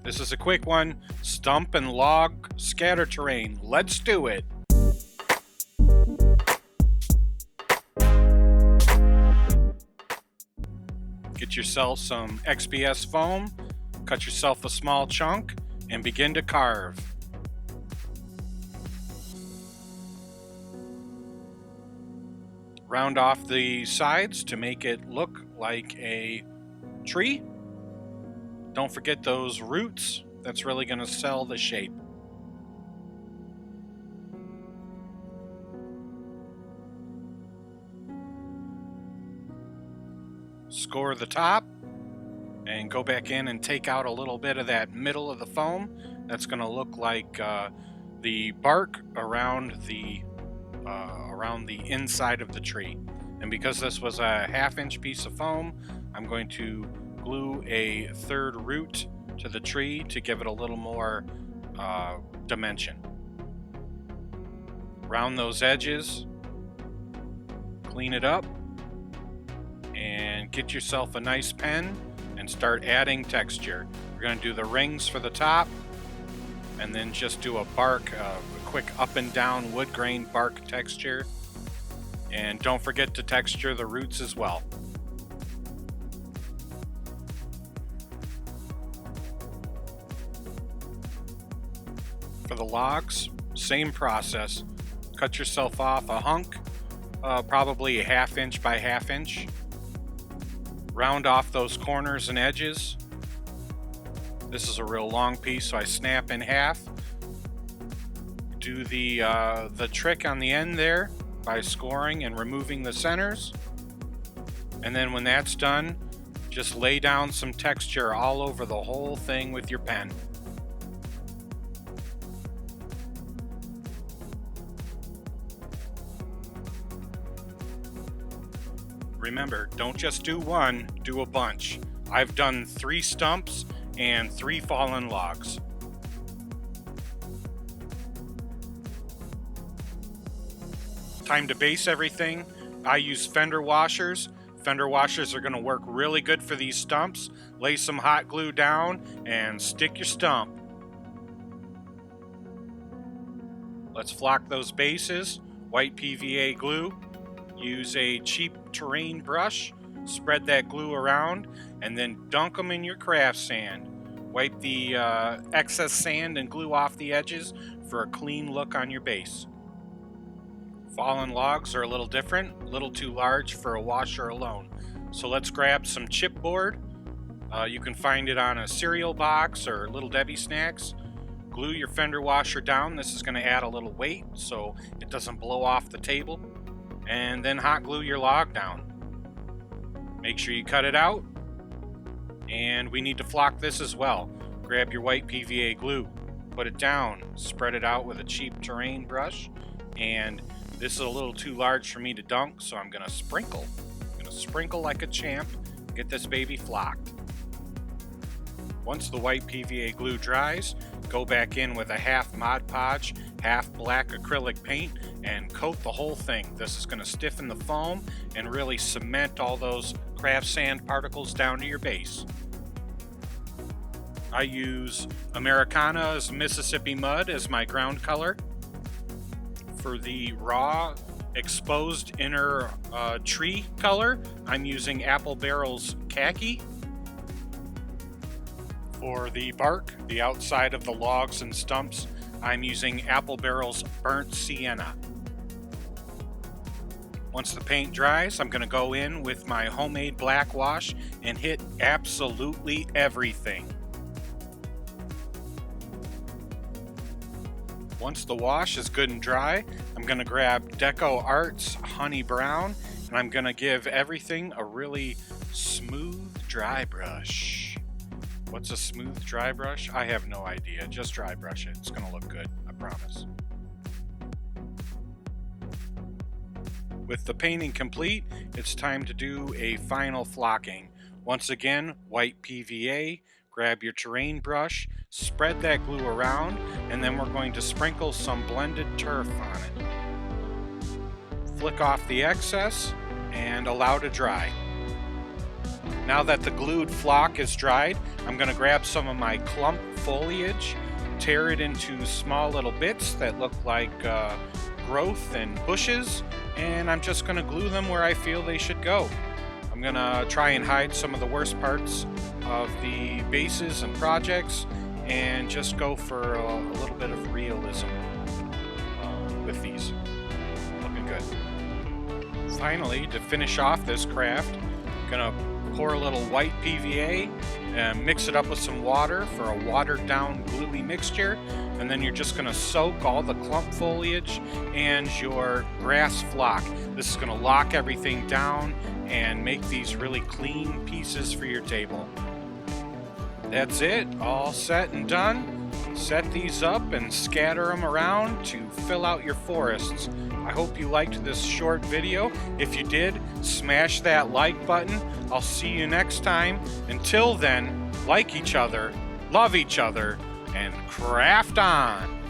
This is a quick one. Stump and log scatter terrain. Let's do it. Get yourself some XPS foam, cut yourself a small chunk, and begin to carve. Round off the sides to make it look like a tree. Don't forget those roots. That's really going to sell the shape. Score the top and go back in and take out a little bit of that middle of the foam. That's going to look like the bark around the inside of the tree. And because this was a 1/2 inch piece of foam, I'm going to glue a third root to the tree to give it a little more dimension. Round those edges, clean it up, and get yourself a nice pen and start adding texture. We're going to do the rings for the top, and then just do a bark, a quick up and down wood grain bark texture. And don't forget to texture the roots as well. For the logs, same process. Cut yourself off a hunk, probably a 1/2 inch by 1/2 inch. Round off those corners and edges. This is a real long piece, so I snap in half. Do the trick on the end there by scoring and removing the centers. And then when that's done, just lay down some texture all over the whole thing with your pen. Remember, don't just do one, do a bunch. I've done 3 stumps and 3 fallen logs. Time to base everything. I use fender washers. Fender washers are going to work really good for these stumps. Lay some hot glue down and stick your stump. Let's flock those bases. White PVA glue. Use a cheap terrain brush. Spread that glue around and then dunk them in your craft sand. Wipe the excess sand and glue off the edges for a clean look on your base. Fallen logs are a little different, a little too large for a washer alone. So let's grab some chipboard. You can find it on a cereal box or Little Debbie snacks. Glue your fender washer down. This is going to add a little weight so it doesn't blow off the table. And then hot glue your log down. Make sure you cut it out. And we need to flock this as well. Grab your white PVA glue, put it down, spread it out with a cheap terrain brush, and this is a little too large for me to dunk, so I'm going to sprinkle. I'm going to sprinkle like a champ, get this baby flocked. Once the white PVA glue dries, go back in with a 1/2 Mod Podge, 1/2 black acrylic paint, and coat the whole thing. This is going to stiffen the foam and really cement all those craft sand particles down to your base. I use Americana's Mississippi Mud as my ground color. For the raw exposed inner tree color, I'm using Apple Barrel's Khaki. For the bark, the outside of the logs and stumps, I'm using Apple Barrel's Burnt Sienna. Once the paint dries, I'm going to go in with my homemade black wash and hit absolutely everything. Once the wash is good and dry, I'm going to grab Deco Arts Honey Brown, and I'm going to give everything a really smooth dry brush. What's a smooth dry brush? I have no idea. Just dry brush it. It's going to look good, I promise. With the painting complete, it's time to do a final flocking. Once again, white PVA, grab your terrain brush, spread that glue around, and then we're going to sprinkle some blended turf on it. Flick off the excess and allow to dry. Now that the glued flock is dried, I'm going to grab some of my clump foliage, tear it into small little bits that look like growth and bushes, and I'm just going to glue them where I feel they should go. I'm going to try and hide some of the worst parts of the bases and projects and just go for a little bit of realism with these. Looking good. Finally, to finish off this craft, I'm going to pour a little white PVA and mix it up with some water for a watered down gluey mixture, and then you're just going to soak all the clump foliage and your grass flock. This is going to lock everything down and make these really clean pieces for your table. That's it, all set and done. Set these up and scatter them around to fill out your forests. I hope you liked this short video. If you did, smash that like button. I'll see you next time. Until then, like each other, love each other, and craft on!